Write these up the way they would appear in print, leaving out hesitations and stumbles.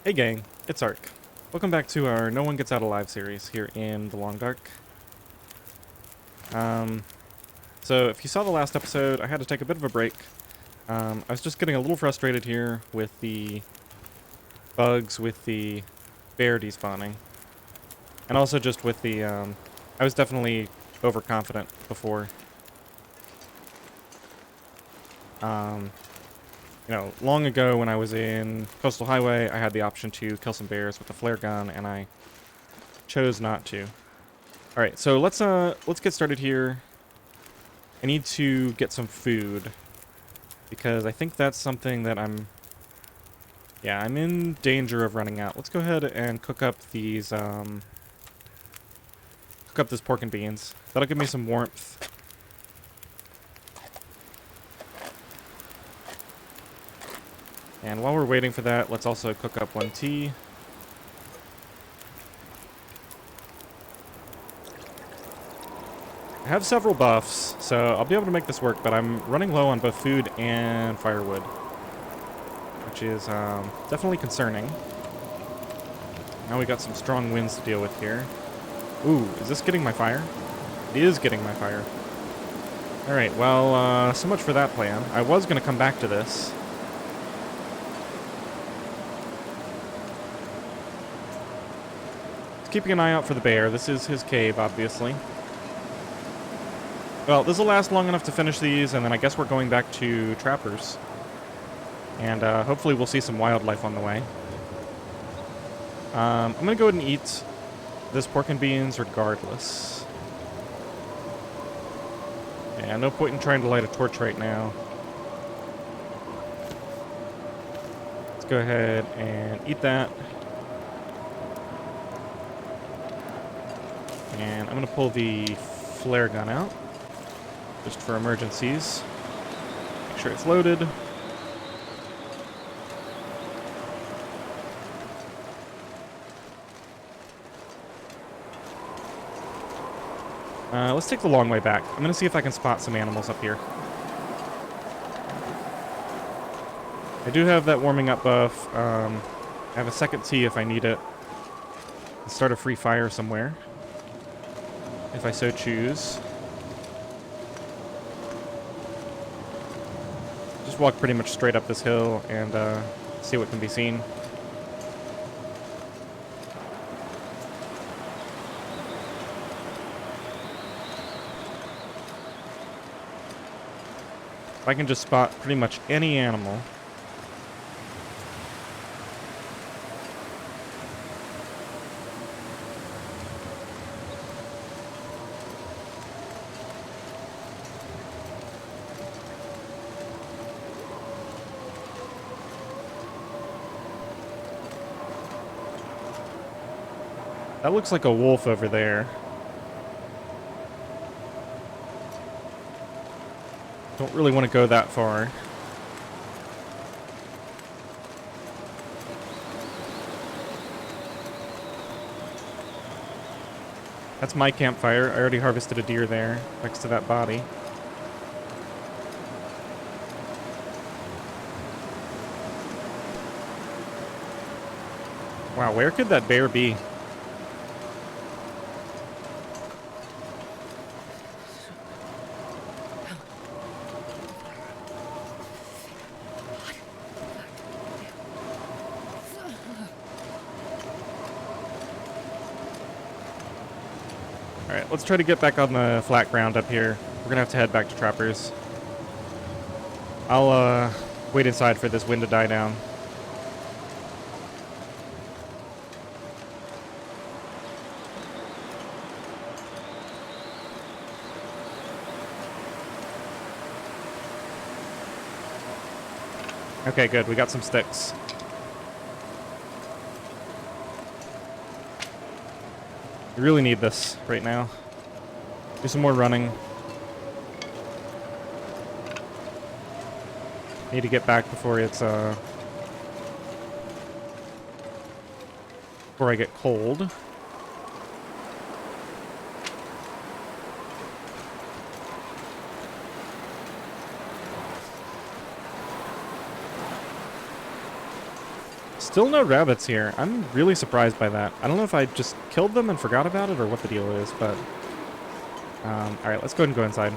Hey gang, it's Ark. Welcome back to our No One Gets Out Alive series here in the Long Dark. So if you saw the last episode, I had to take a bit of a break. I was just getting a little frustrated here with the bugs with the bear despawning. And also just with the, I was definitely overconfident before. You know, long ago when I was in Coastal Highway, I had the option to kill some bears with a flare gun, and I chose not to. All right, so let's get started here. I need to get some food because I think that's something that I'm in danger of running out. Let's go ahead and cook up these cook up this pork and beans. That'll give me some warmth. And while we're waiting for that, let's also cook up one tea. I have several buffs, so I'll be able to make this work, but I'm running low on both food and firewood, which is definitely concerning. Now we got some strong winds to deal with here. Ooh, is this getting my fire? It is getting my fire. Alright, well, so much for that plan. I was going to come back to this. Keeping an eye out for the bear. This is his cave, obviously. Well, this will last long enough to finish these, and then I guess we're going back to Trappers. And hopefully we'll see some wildlife on the way. I'm going to go ahead and eat this pork and beans regardless. Yeah, no point in trying to light a torch right now. Let's go ahead and eat that. And I'm going to pull the flare gun out, just for emergencies. Make sure it's loaded. Let's take the long way back. I'm going to see if I can spot some animals up here. I do have that warming up buff. I have a second tea if I need it. Let's start a free fire somewhere, if I so choose. Just walk pretty much straight up this hill and see what can be seen. If I can just spot pretty much any animal. That looks like a wolf over there. Don't really want to go that far. That's my campfire. I already harvested a deer there, next to that body. Wow, where could that bear be? Alright, let's try to get back on the flat ground up here. We're gonna have to head back to Trappers. I'll wait inside for this wind to die down. Okay, good. We got some sticks. We really need this right now. Do some more running. Need to get back before it's before I get cold. Still no rabbits here. I'm really surprised by that. I don't know if I just killed them and forgot about it or what the deal is, but... alright, let's go ahead and go inside.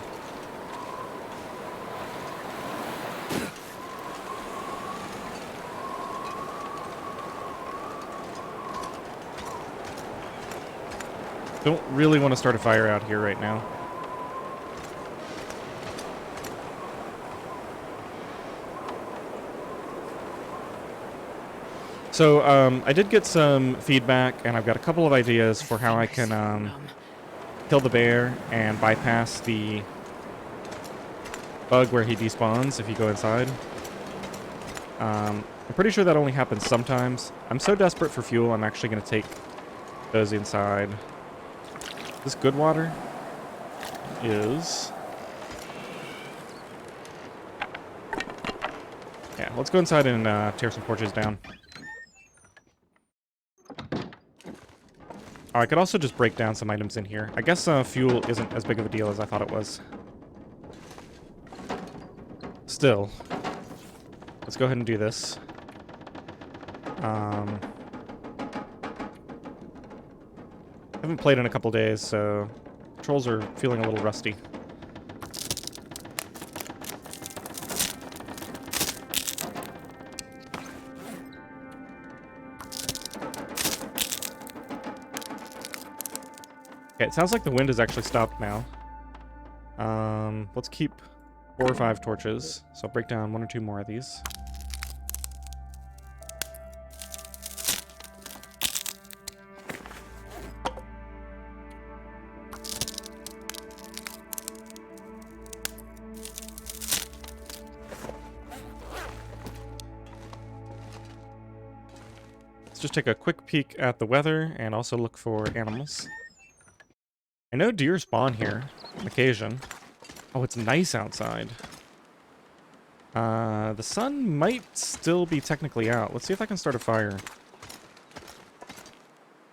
Don't really want to start a fire out here right now. So, I did get some feedback, and I've got a couple of ideas for how I can, kill the bear and bypass the bug where he despawns if you go inside. I'm pretty sure that only happens sometimes. I'm so desperate for fuel, I'm actually going to take those inside. This good water is... Yeah, let's go inside and tear some torches down. Oh, I could also just break down some items in here. I guess fuel isn't as big of a deal as I thought it was. Still, let's go ahead and do this. I haven't played in a couple days, so controls are feeling a little rusty. Okay, it sounds like the wind has actually stopped now. Let's keep 4 or 5 torches. So I'll break down 1 or 2 more of these. Let's just take a quick peek at the weather and also look for animals. I know deer spawn here on occasion. Oh, it's nice outside. The sun might still be technically out. Let's see if I can start a fire.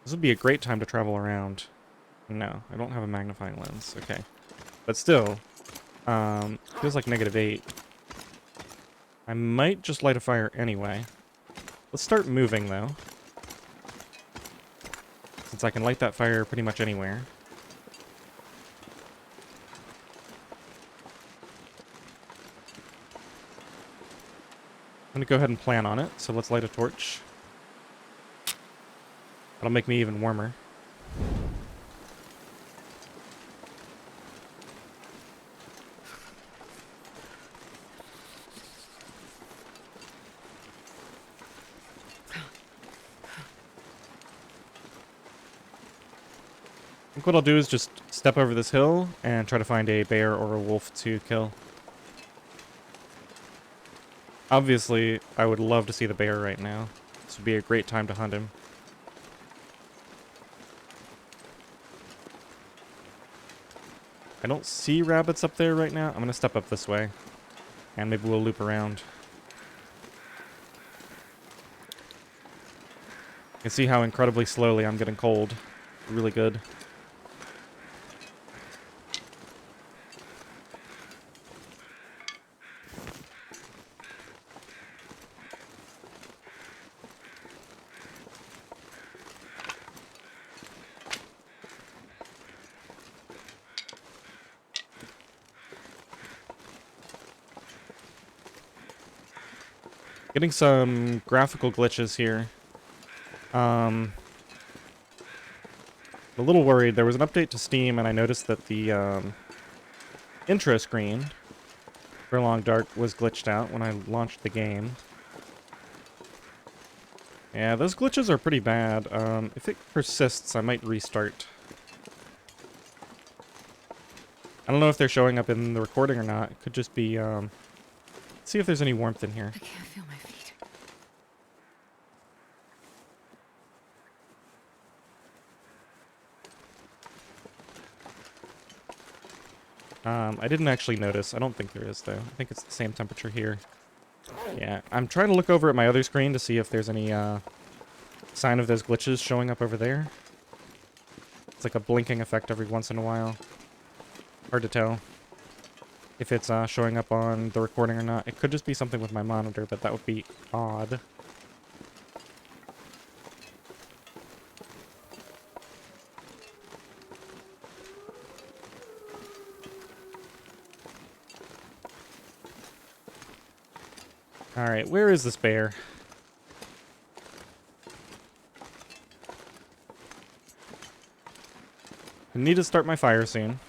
This would be a great time to travel around. No, I don't have a magnifying lens. Okay. But still, feels like -8. I might just light a fire anyway. Let's start moving, though. Since I can light that fire pretty much anywhere. I'm gonna go ahead and plan on it, so let's light a torch. That'll make me even warmer. I think what I'll do is just step over this hill and try to find a bear or a wolf to kill. Obviously, I would love to see the bear right now. This would be a great time to hunt him. I don't see rabbits up there right now. I'm going to step up this way. And maybe we'll loop around. You can see how incredibly slowly I'm getting cold. Really good. Getting some graphical glitches here. I'm a little worried. There was an update to Steam, and I noticed that the intro screen for Long Dark was glitched out when I launched the game. Yeah, those glitches are pretty bad. If it persists, I might restart. I don't know if they're showing up in the recording or not. It could just be, let's see if there's any warmth in here. I can't feel my feet. I didn't actually notice. I don't think there is, though. I think it's the same temperature here. Yeah, I'm trying to look over at my other screen to see if there's any sign of those glitches showing up over there. It's like a blinking effect every once in a while. Hard to tell if it's showing up on the recording or not. It could just be something with my monitor, but that would be odd. Alright, where is this bear? I need to start my fire soon.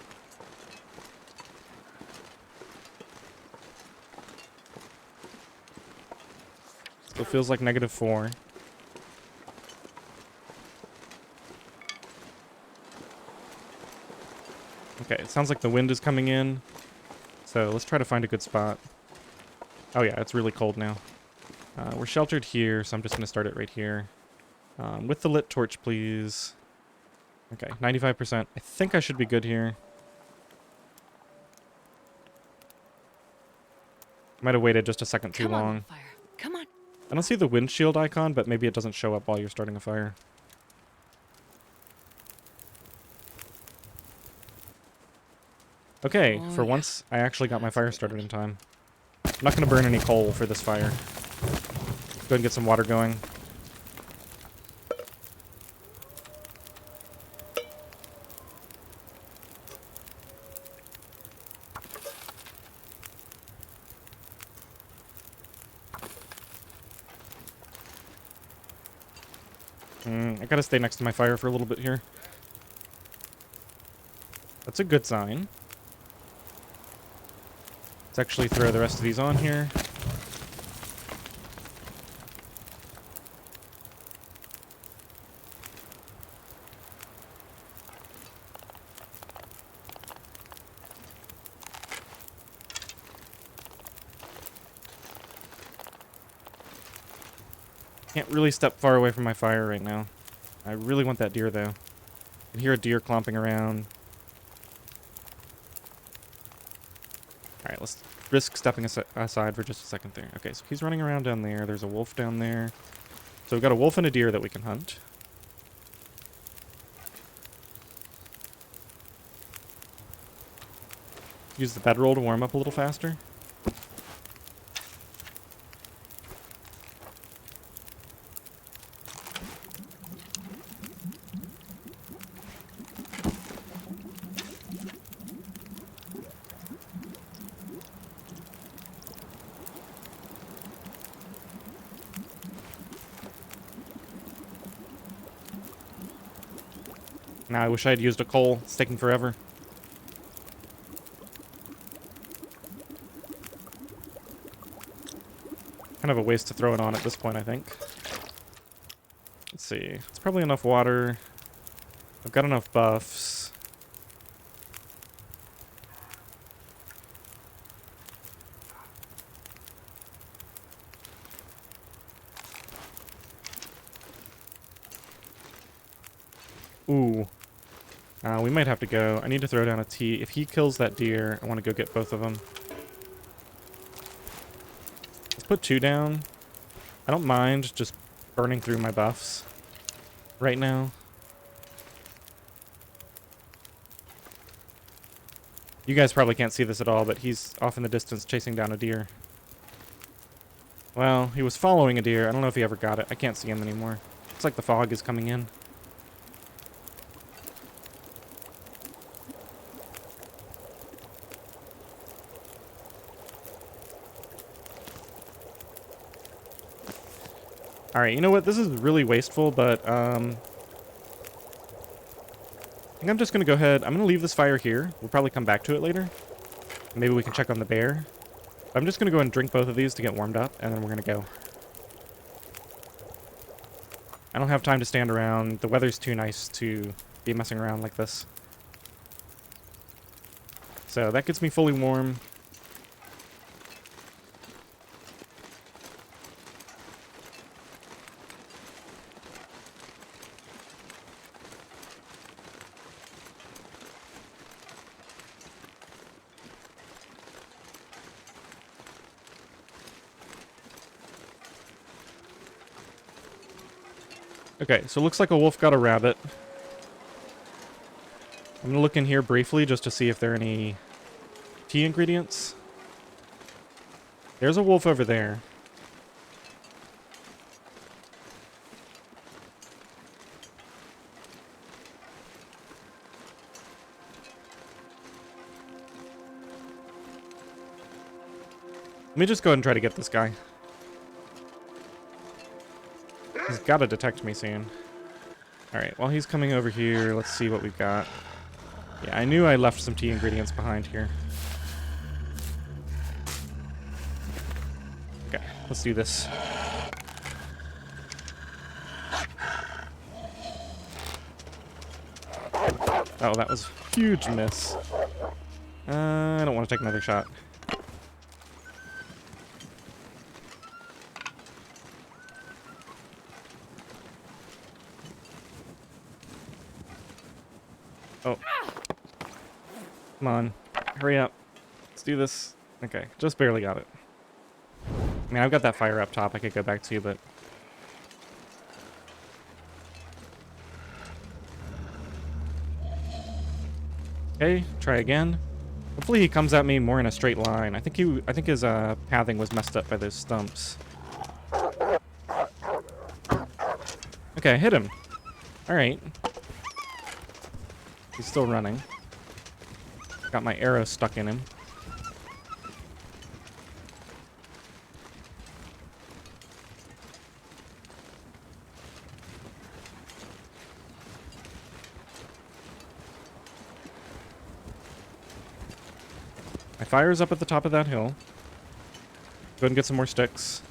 Still feels like -4. Okay, it sounds like the wind is coming in. So let's try to find a good spot. Oh yeah, it's really cold now. We're sheltered here, so I'm just going to start it right here. With the lit torch, please. Okay, 95%. I think I should be good here. Might have waited just a second too long. Fire. Come on. I don't see the windshield icon, but maybe it doesn't show up while you're starting a fire. Okay, for once, I actually got my fire started in time. I'm not going to burn any coal for this fire. Go ahead and get some water going. I gotta stay next to my fire for a little bit here. That's a good sign. Let's actually throw the rest of these on here. Can't really step far away from my fire right now. I really want that deer, though. I can hear a deer clomping around. Alright, let's risk stepping aside for just a second there. Okay, so he's running around down there. There's a wolf down there. So we've got a wolf and a deer that we can hunt. Use the bedroll to warm up a little faster. Now I wish I had used a coal. It's taking forever. Kind of a waste to throw it on at this point, I think. Let's see. It's probably enough water. I've got enough buffs. Ooh. We might have to go. I need to throw down a T. If he kills that deer, I want to go get both of them. Let's put 2 down. I don't mind just burning through my buffs right now. You guys probably can't see this at all, but he's off in the distance chasing down a deer. Well, he was following a deer. I don't know if he ever got it. I can't see him anymore. Looks like the fog is coming in. Alright, you know what? This is really wasteful, but I think I'm just going to go ahead. I'm going to leave this fire here. We'll probably come back to it later. Maybe we can check on the bear. I'm just going to go and drink both of these to get warmed up, and then we're going to go. I don't have time to stand around. The weather's too nice to be messing around like this. So that gets me fully warm. Okay, so it looks like a wolf got a rabbit. I'm gonna look in here briefly just to see if there are any tea ingredients. There's a wolf over there. Let me just go ahead and try to get this guy. He's got to detect me soon. Alright, while he's coming over here, let's see what we've got. Yeah, I knew I left some tea ingredients behind here. Okay, let's do this. Oh, that was a huge miss. I don't want to take another shot. Oh. Come on. Hurry up. Let's do this. Okay, just barely got it. I mean, I've got that fire up top I could go back to, but... Okay, try again. Hopefully he comes at me more in a straight line. I think his pathing was messed up by those stumps. Okay, I hit him. Alright. He's still running. Got my arrow stuck in him. My fire's up at the top of that hill. Go ahead and get some more sticks.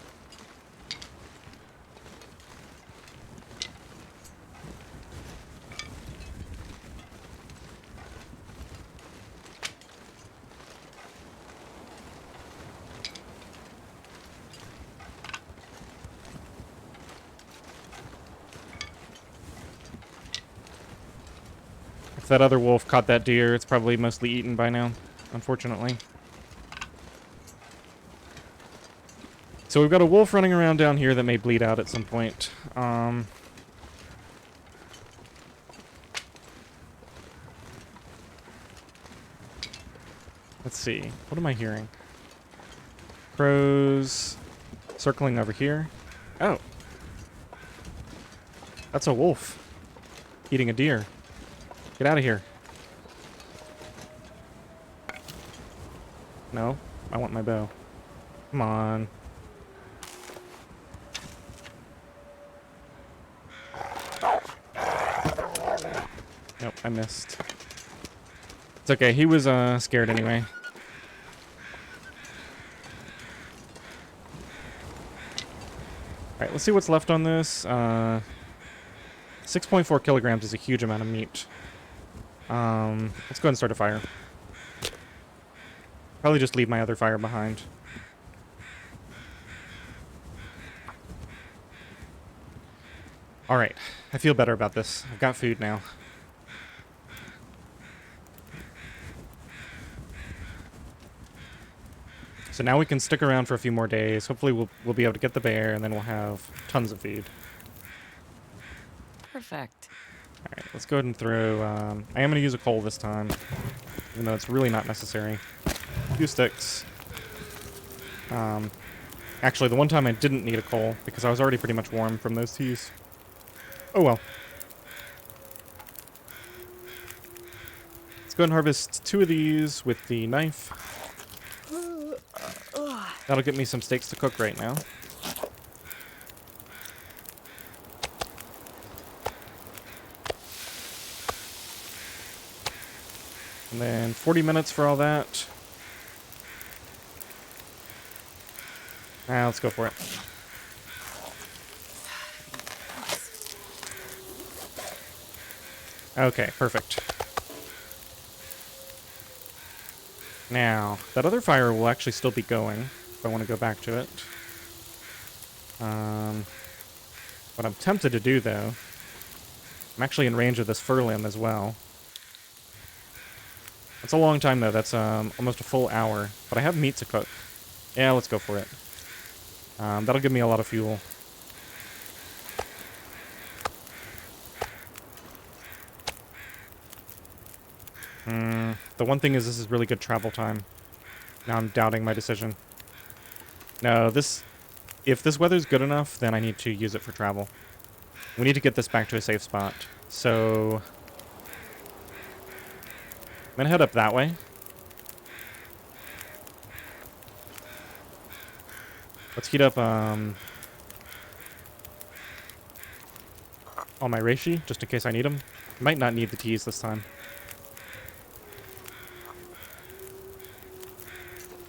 If that other wolf caught that deer, it's probably mostly eaten by now, unfortunately. So we've got a wolf running around down here that may bleed out at some point. Let's see. What am I hearing? Crows circling over here. Oh. That's a wolf eating a deer. Get out of here. No, I want my bow. Come on. Nope, I missed. It's okay, he was scared anyway. Alright, let's see what's left on this. 6.4 kilograms is a huge amount of meat. Let's go ahead and start a fire. Probably just leave my other fire behind. Alright, I feel better about this. I've got food now. So now we can stick around for a few more days. Hopefully we'll be able to get the bear, and then we'll have tons of food. Perfect. Alright, let's go ahead and throw... I am going to use a coal this time, even though it's really not necessary. A few sticks. Actually, the one time I didn't need a coal, because I was already pretty much warm from those teas. Oh well. Let's go ahead and harvest 2 of these with the knife. That'll get me some steaks to cook right now. And then 40 minutes for all that. Let's go for it. Okay, perfect. Now, that other fire will actually still be going if I want to go back to it. What I'm tempted to do, though, I'm actually in range of this fir limb as well. That's a long time, though. That's almost a full hour. But I have meat to cook. Yeah, let's go for it. That'll give me a lot of fuel. The one thing is this is really good travel time. Now I'm doubting my decision. No, if this weather's good enough, then I need to use it for travel. We need to get this back to a safe spot. So I'm gonna head up that way. Let's heat up all my reishi, just in case I need them. Might not need the teas this time.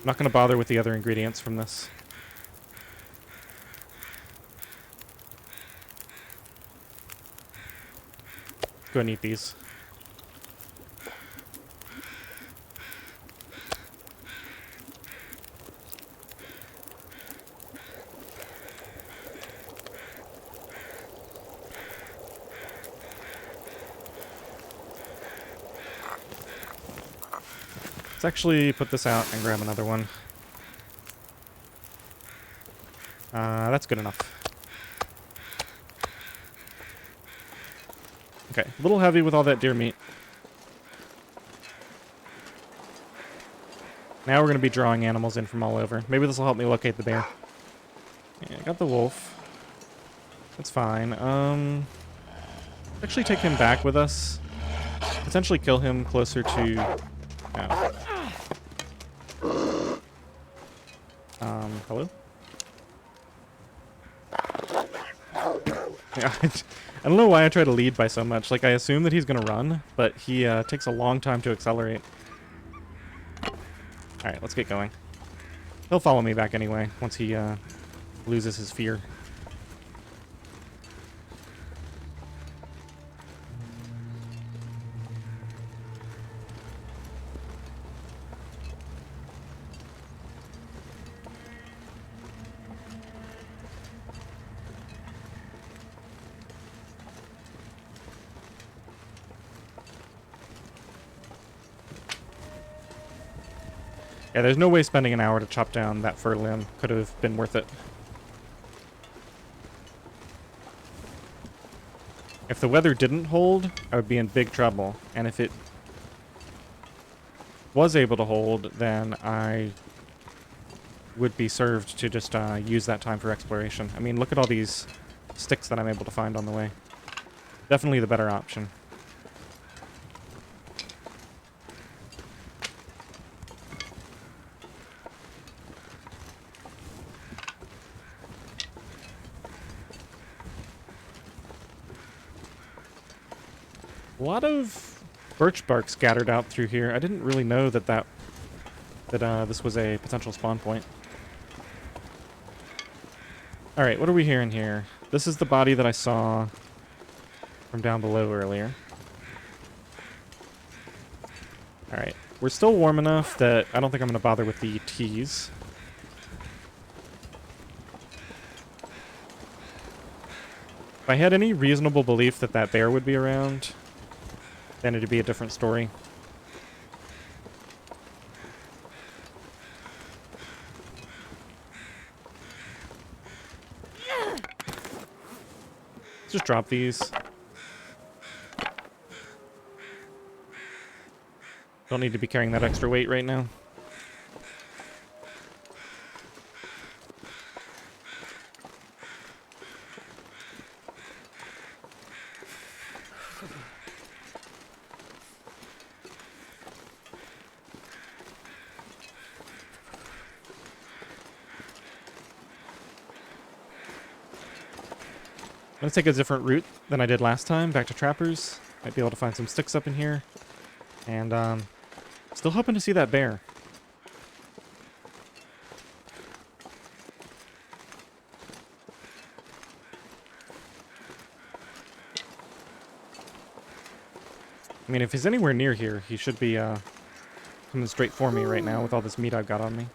I'm not going to bother with the other ingredients from this. Go and eat these. Let's actually put this out and grab another one. That's good enough. Okay, a little heavy with all that deer meat. Now we're going to be drawing animals in from all over. Maybe this will help me locate the bear. Yeah, got the wolf. That's fine. Actually take him back with us. Potentially kill him closer to... hello? Yeah, I don't know why I try to lead by so much. Like, I assume that he's going to run, but he takes a long time to accelerate. Alright, let's get going. He'll follow me back anyway, once he loses his fear. Yeah, there's no way spending an hour to chop down that fur limb could have been worth it. If the weather didn't hold, I would be in big trouble. And if it was able to hold, then I would be served to just use that time for exploration. I mean, look at all these sticks that I'm able to find on the way. Definitely the better option. A lot of birch bark scattered out through here. I didn't really know that this was a potential spawn point. All right, what are we hearing here? This is the body that I saw from down below earlier. All right, we're still warm enough that I don't think I'm going to bother with the teas. If I had any reasonable belief that that bear would be around, then it'd be a different story. Let's just drop these. Don't need to be carrying that extra weight right now. I'm going to take a different route than I did last time, back to Trappers. Might be able to find some sticks up in here. And, still hoping to see that bear. I mean, if he's anywhere near here, he should be, coming straight for me right now with all this meat I've got on me.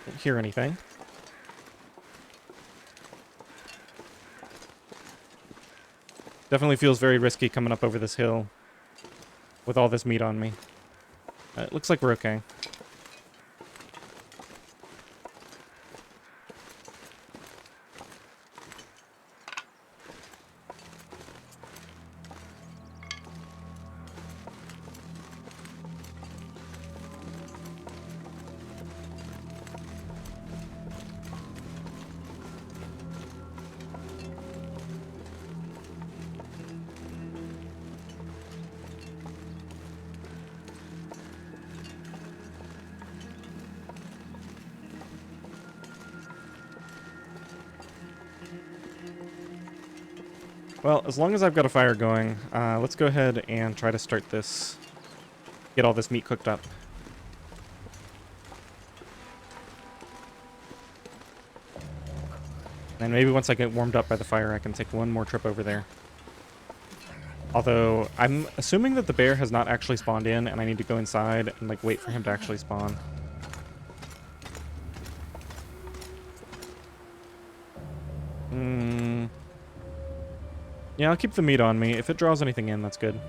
Don't hear anything. Definitely feels very risky coming up over this hill with all this meat on me. It looks like we're okay. Well, as long as I've got a fire going, let's go ahead and try to start this. Get all this meat cooked up. And maybe once I get warmed up by the fire, I can take one more trip over there. Although, I'm assuming that the bear has not actually spawned in, and I need to go inside and, like, wait for him to actually spawn. Yeah, I'll keep the meat on me. If it draws anything in, that's good.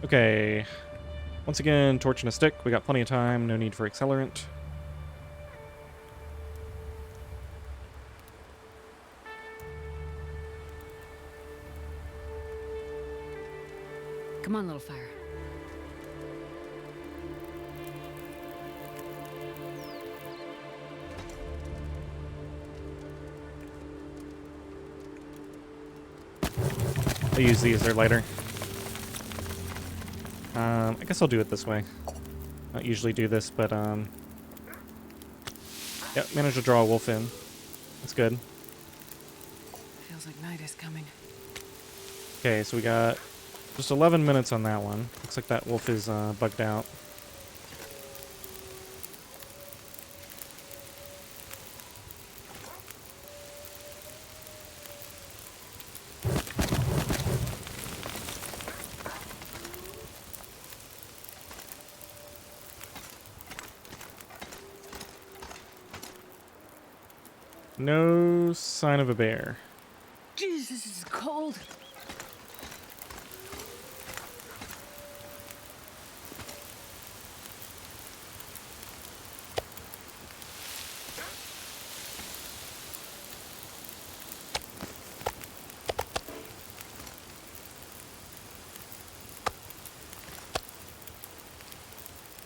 Okay. Once again, torch and a stick. We got plenty of time. No need for accelerant. Come on, little fire. I use these, they're lighter. I guess I'll do it this way. I don't usually do this, but, yep, managed to draw a wolf in. That's good. Feels like night is coming. Okay, so we got just 11 minutes on that one. Looks like that wolf is, bugged out. No sign of a bear. Jesus, this is cold.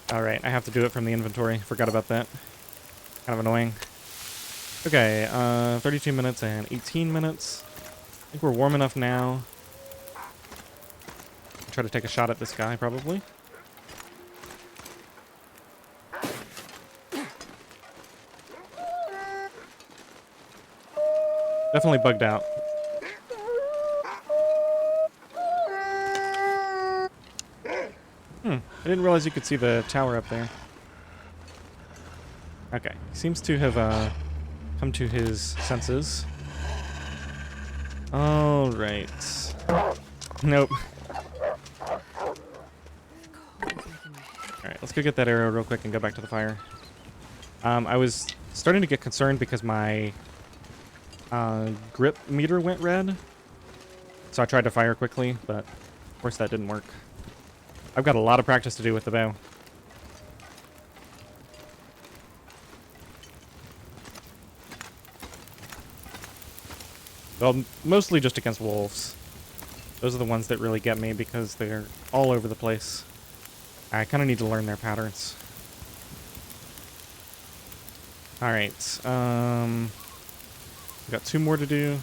Alright, I have to do it from the inventory. Forgot about that. Kind of annoying. Okay, 32 minutes and 18 minutes. I think we're warm enough now. Try to take a shot at this guy, probably. Definitely bugged out. I didn't realize you could see the tower up there. Okay, seems to have come to his senses. All right. Nope. All right, let's go get that arrow real quick and go back to the fire. I was starting to get concerned because my grip meter went red. So I tried to fire quickly, but of course that didn't work. I've got a lot of practice to do with the bow. Well, mostly just against wolves. Those are the ones that really get me because they're all over the place. I kind of need to learn their patterns. Alright, we've got 2 more to do.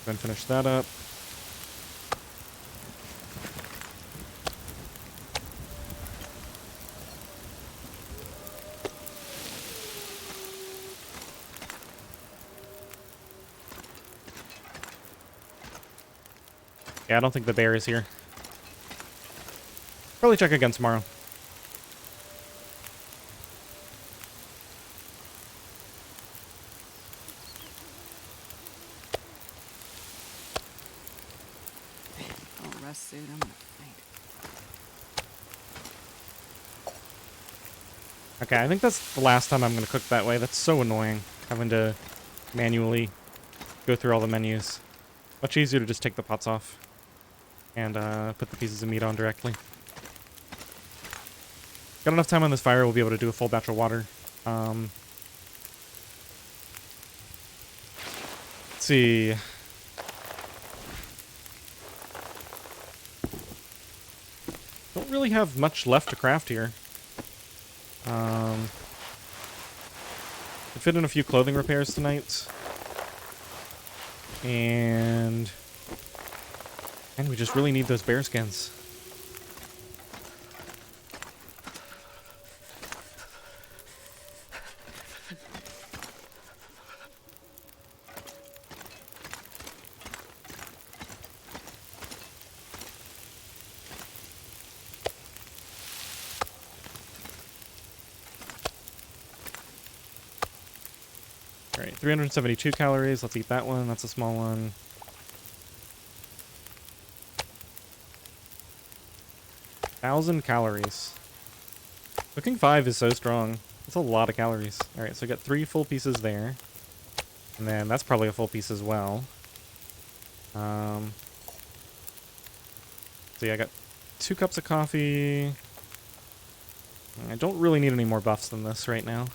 Go and finish that up. Yeah, I don't think the bear is here. Probably check again tomorrow. Oh, rest suit. I'm gonna faint. Okay, I think that's the last time I'm going to cook that way. That's so annoying, having to manually go through all the menus. Much easier to just take the pots off and put the pieces of meat on directly. Got enough time on this fire, we'll be able to do a full batch of water. Let's see. Don't really have much left to craft here. I fit in a few clothing repairs tonight. And we just really need those bear skins. Alright, 372 calories. Let's eat that one. That's a small one. Thousand calories. Cooking 5 is so strong. That's a lot of calories. Alright, so I got 3 full pieces there. And then that's probably a full piece as well. So yeah, I got 2 cups of coffee. I don't really need any more buffs than this right now.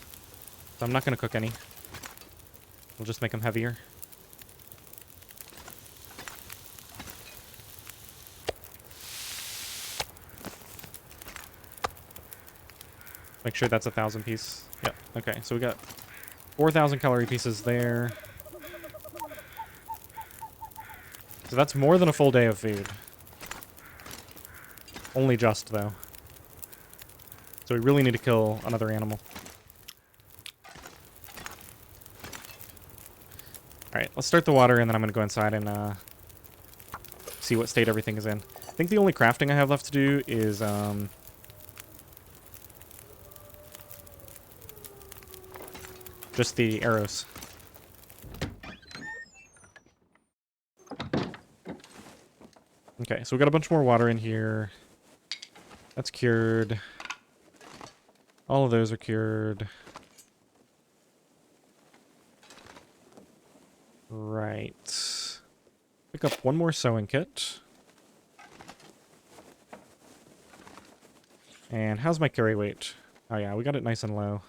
So I'm not going to cook any. We'll just make them heavier. Make sure that's 1,000 piece. Yep. Okay, so we got 4,000 calorie pieces there. So that's more than a full day of food. Only just, though. So we really need to kill another animal. Alright, let's start the water, and then I'm going to go inside and see what state everything is in. I think the only crafting I have left to do is just the arrows. Okay, so we got a bunch more water in here. That's cured. All of those are cured. Right. Pick up one more sewing kit. And how's my carry weight? Oh yeah, we got it nice and low.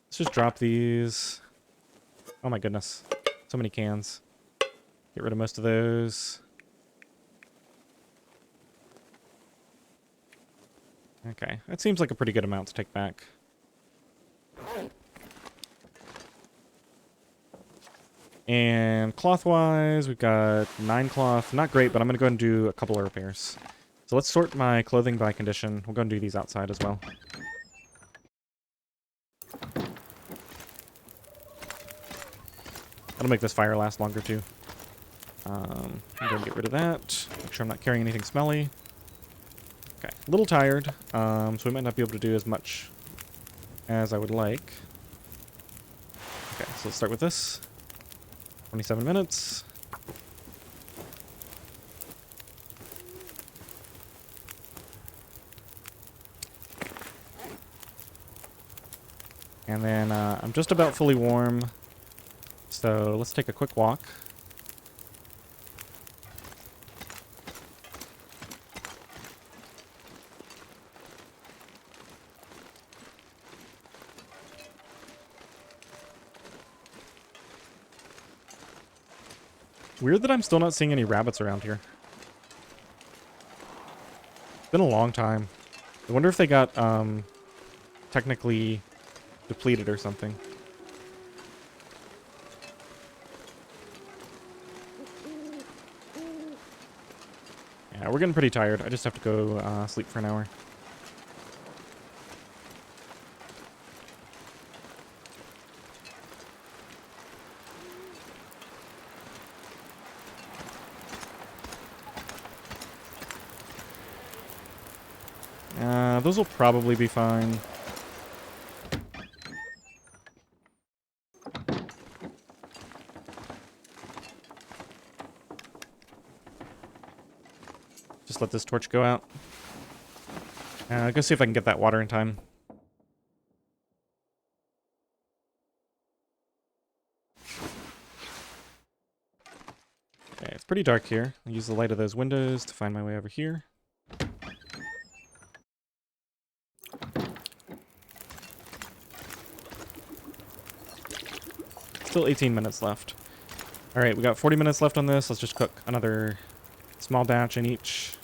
Let's just drop these. Oh my goodness. So many cans. Get rid of most of those. Okay, that seems like a pretty good amount to take back. And cloth-wise, we've got 9 cloth. Not great, but I'm going to go ahead and do a couple of repairs. So let's sort my clothing by condition. We'll go and do these outside as well. That'll make this fire last longer, too. I'm going to get rid of that. Make sure I'm not carrying anything smelly. Okay, a little tired, so we might not be able to do as much as I would like. Okay, so let's start with this. 27 minutes. And then I'm just about fully warm, so let's take a quick walk. Weird that I'm still not seeing any rabbits around here. It's been a long time. I wonder if they got technically depleted or something. Yeah, we're getting pretty tired. I just have to go sleep for an hour. Those will probably be fine. Just let this torch go out. Go see if I can get that water in time. Okay, it's pretty dark here. I'll use the light of those windows to find my way over here. Still 18 minutes left. Alright, we got 40 minutes left on this. Let's just cook another small batch in each.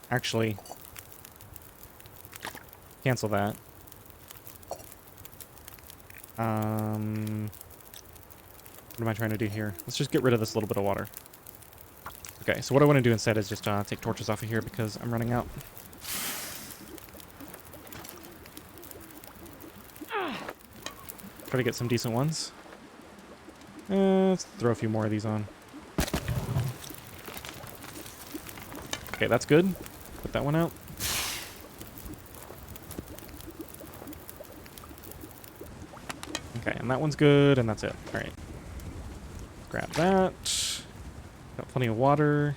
Actually, cancel that. What am I trying to do here? Let's just get rid of this little bit of water. Okay, so what I want to do instead is just take torches off of here because I'm running out. Try to get some decent ones. Let's throw a few more of these on. Okay, that's good. Put that one out. Okay, I'm And that one's good, and that's it. All right. Grab that. Got plenty of water.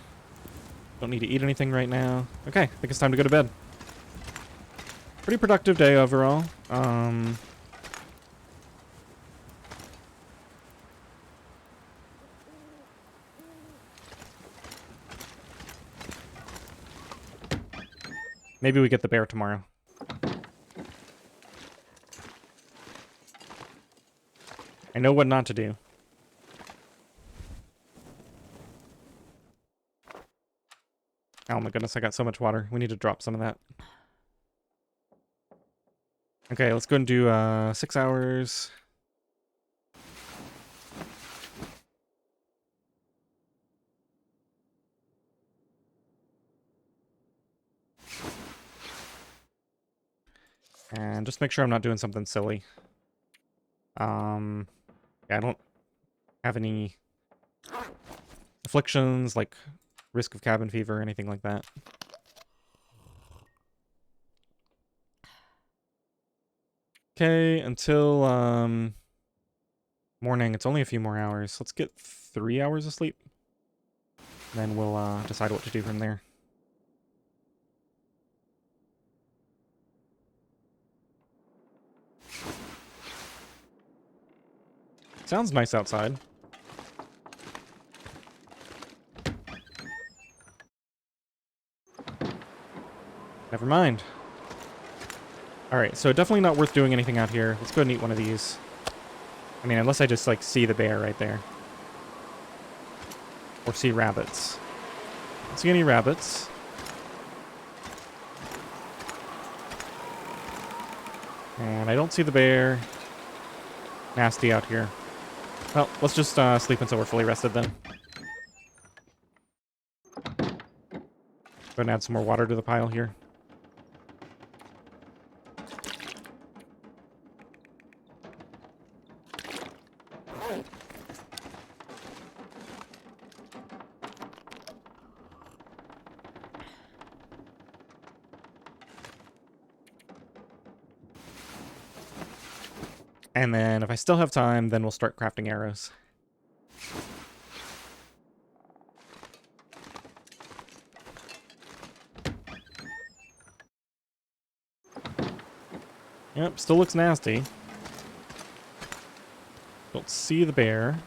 Don't need to eat anything right now. Okay, I think it's time to go to bed. Pretty productive day overall. Maybe we get the bear tomorrow. I know what not to do. Oh my goodness, I got so much water. We need to drop some of that. Okay, let's go and do 6 hours. And just make sure I'm not doing something silly. Yeah, I don't have any afflictions like risk of cabin fever or anything like that. Okay, until morning, it's only a few more hours. Let's get 3 hours of sleep. Then we'll decide what to do from there. Sounds nice outside. Never mind. Alright, so definitely not worth doing anything out here. Let's go and eat one of these. I mean, unless I just, like, see the bear right there. Or see rabbits. Don't see any rabbits. And I don't see the bear. Nasty out here. Well, let's just sleep until we're fully rested then. Go and add some more water to the pile here. And then if I still have time, then we'll start crafting arrows. Yep, still looks nasty. Don't see the bear.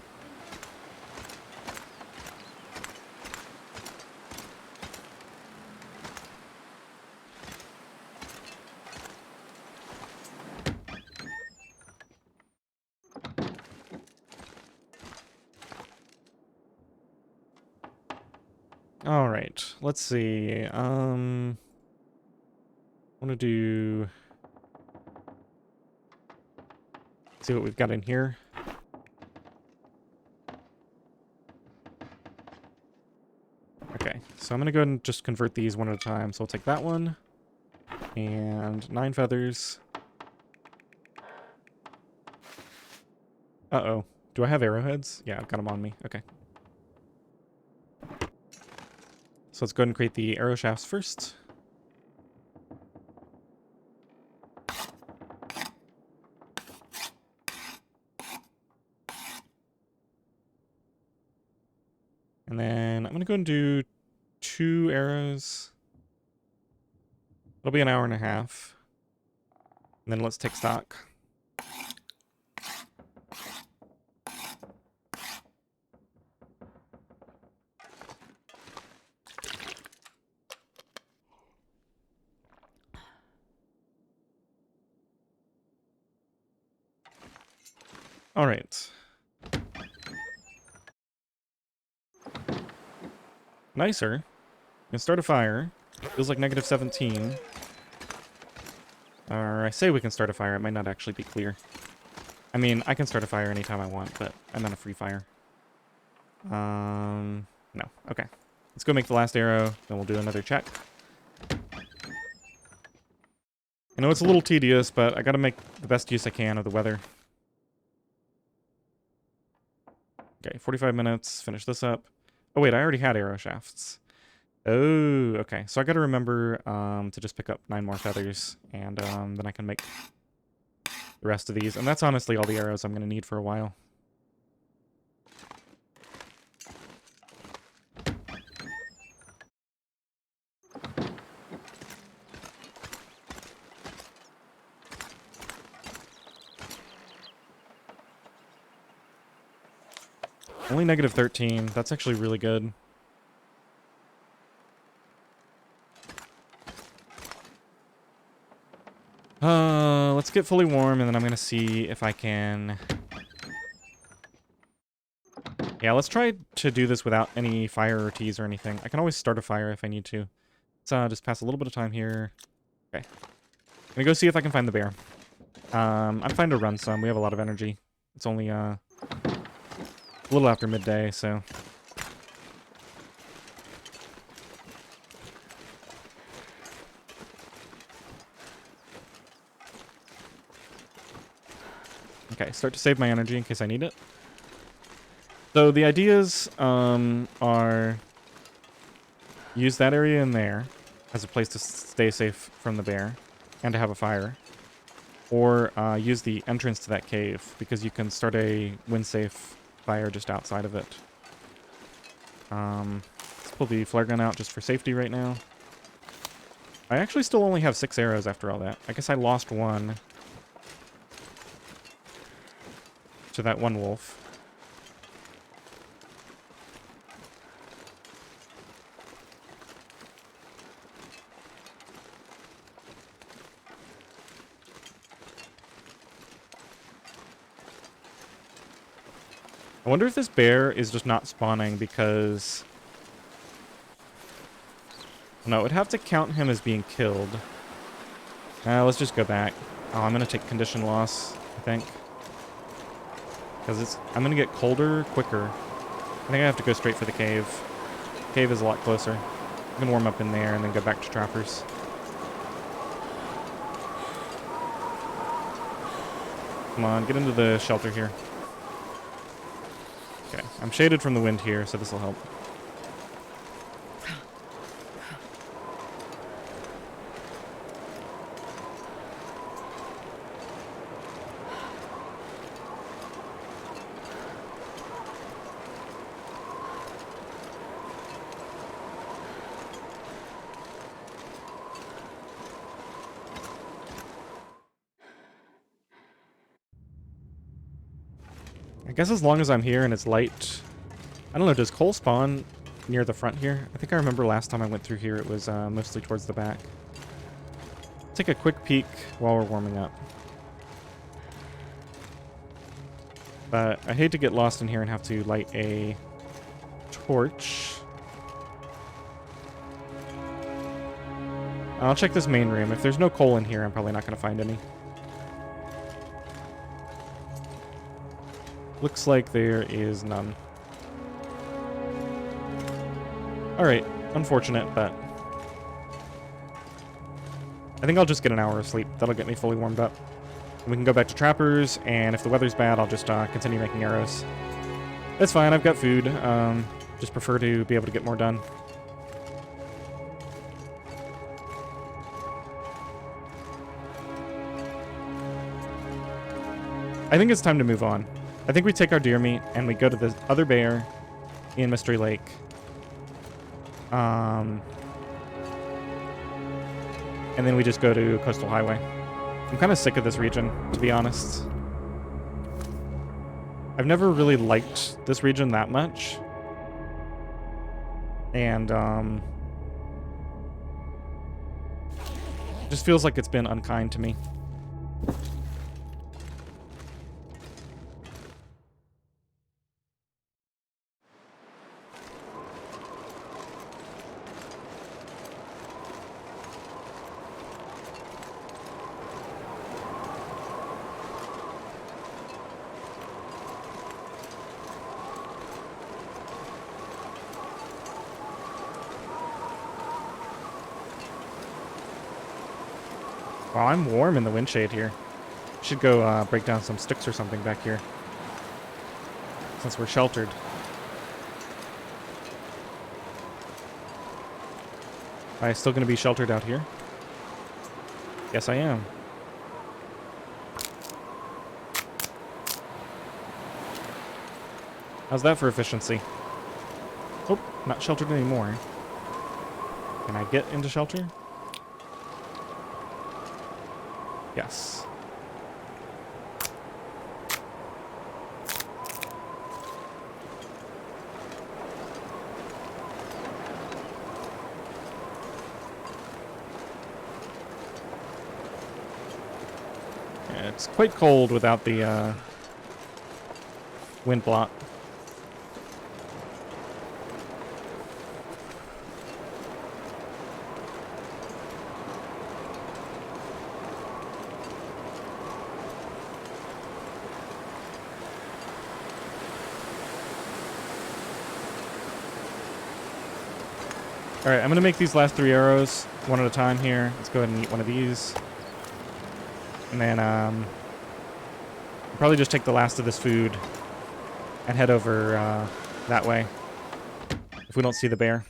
All right, let's see. Want to do. See what we've got in here. Okay, so I'm gonna go ahead and just convert these one at a time. So we'll take that one and 9 feathers. Uh-oh. Do I have arrowheads? Yeah, I've got them on me. Okay. So let's go ahead and create the arrow shafts first. And then I'm going to go and do 2 arrows. It'll be an hour and a half. And then let's take stock. All right. Nicer. Can start a fire. Feels like negative 17. Or I say we can start a fire. It might not actually be clear. I mean, I can start a fire anytime I want, but I'm on a free fire. No. Okay. Let's go make the last arrow, then we'll do another check. I know it's a little tedious, but I gotta make the best use I can of the weather. Okay, 45 minutes. Finish this up. Oh, wait, I already had arrow shafts. Oh, okay. So I gotta remember to just pick up 9 more feathers, and then I can make the rest of these. And that's honestly all the arrows I'm going to need for a while. Only negative 13. That's actually really good. Let's get fully warm, and then I'm going to see if I can... Yeah, let's try to do this without any fire or teas or anything. I can always start a fire if I need to. Let's just pass a little bit of time here. Okay. I'm going to go see if I can find the bear. I'm fine to run some. We have a lot of energy. It's only a little after midday, so... Okay, start to save my energy in case I need it. So the ideas are use that area in there as a place to stay safe from the bear and to have a fire. Or use the entrance to that cave because you can start a wind-safe fire just outside of it. Let's pull the flare gun out just for safety right now. I actually still only have 6 arrows after all that. I guess I lost one to that one wolf. I wonder if this bear is just not spawning because... No, it would have to count him as being killed. Let's just go back. Oh, I'm going to take condition loss, I think. Because I'm going to get colder quicker. I think I have to go straight for the cave. Cave is a lot closer. I'm going to warm up in there and then go back to trappers. Come on, get into the shelter here. Okay, I'm shaded from the wind here, so this will help. I guess as long as I'm here and it's light... I don't know, does coal spawn near the front here? I think I remember last time I went through here it was mostly towards the back. Take a quick peek while we're warming up. But I hate to get lost in here and have to light a torch. I'll check this main room. If there's no coal in here, I'm probably not going to find any. Looks like there is none. Alright, unfortunate, but... I think I'll just get an hour of sleep. That'll get me fully warmed up. And we can go back to trappers, and if the weather's bad, I'll just continue making arrows. That's fine, I've got food. Just prefer to be able to get more done. I think it's time to move on. I think we take our deer meat and we go to the other bear in Mystery Lake. And then we just go to Coastal Highway. I'm kind of sick of this region, to be honest. I've never really liked this region that much. And, just feels like it's been unkind to me. Wow, I'm warm in the wind shade here. Should go break down some sticks or something back here. Since we're sheltered. Am I still going to be sheltered out here? Yes, I am. How's that for efficiency? Oh, not sheltered anymore. Can I get into shelter? Yes. Yeah, it's quite cold without the wind block. Alright, I'm going to make these last 3 arrows one at a time here. Let's go ahead and eat one of these. And then, I'll probably just take the last of this food and head over that way if we don't see the bear.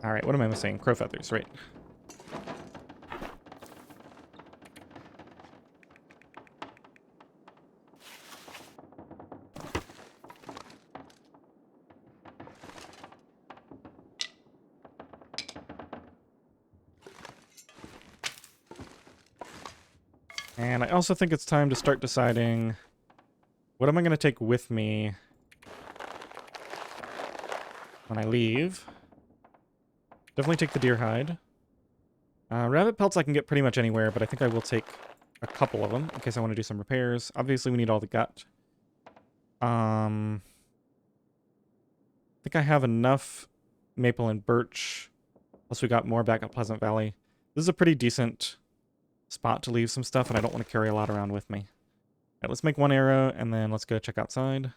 Alright, what am I missing? Crow feathers, right. And I also think it's time to start deciding what am I going to take with me when I leave. Definitely take the deer hide. Rabbit pelts I can get pretty much anywhere, but I think I will take a couple of them in case I want to do some repairs. Obviously, we need all the gut. I think I have enough maple and birch. Plus, we got more back at Pleasant Valley. This is a pretty decent spot to leave some stuff, and I don't want to carry a lot around with me. All right, let's make 1 arrow, and then let's go check outside.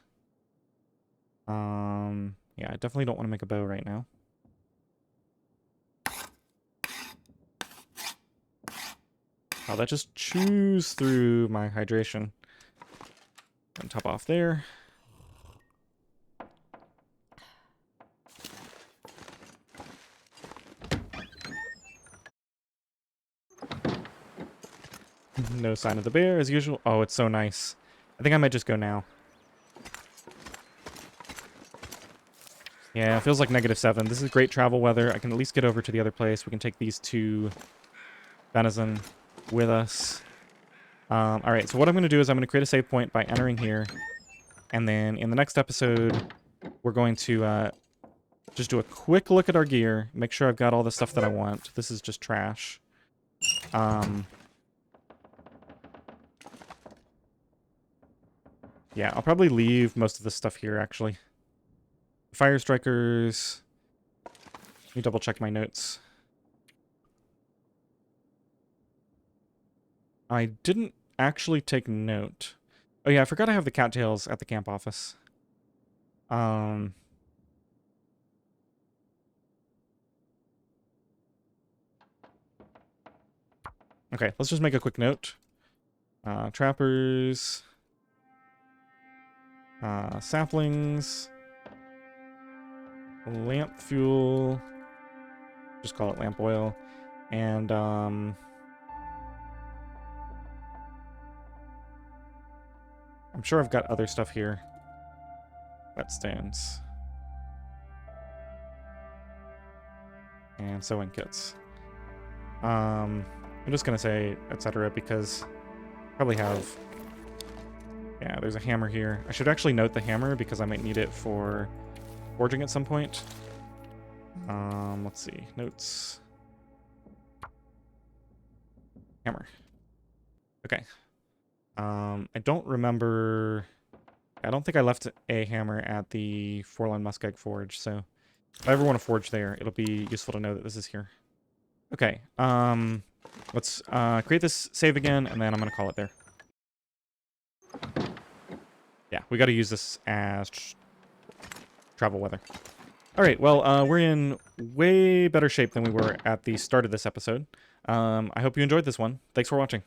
Yeah, I definitely don't want to make a bow right now. Oh, that just chews through my hydration. And top off there. No sign of the bear as usual. Oh, it's so nice. I think I might just go now. Yeah, it feels like -7. This is great travel weather. I can at least get over to the other place. We can take these 2 venison with us. Alright, so what I'm going to do is I'm going to create a save point by entering here. And then in the next episode, we're going to just do a quick look at our gear. Make sure I've got all the stuff that I want. This is just trash. Yeah, I'll probably leave most of this stuff here, actually. Fire strikers. Let me double check my notes. I didn't actually take note. Oh yeah, I forgot I have the cattails at the camp office. Okay, let's just make a quick note. Trappers. Saplings. Lamp fuel. Just call it lamp oil. And, I'm sure I've got other stuff here. Whetstones. And sewing kits. I'm just gonna say etc. because I probably have... Yeah, there's a hammer here. I should actually note the hammer because I might need it for forging at some point. Let's see. Notes. Hammer. Okay. I don't remember... I don't think I left a hammer at the Forlorn Muskeg Forge, so if I ever want to forge there, it'll be useful to know that this is here. Okay, let's create this save again, and then I'm going to call it there. Yeah, we got to use this as travel weather. All right, well, we're in way better shape than we were at the start of this episode. I hope you enjoyed this one. Thanks for watching.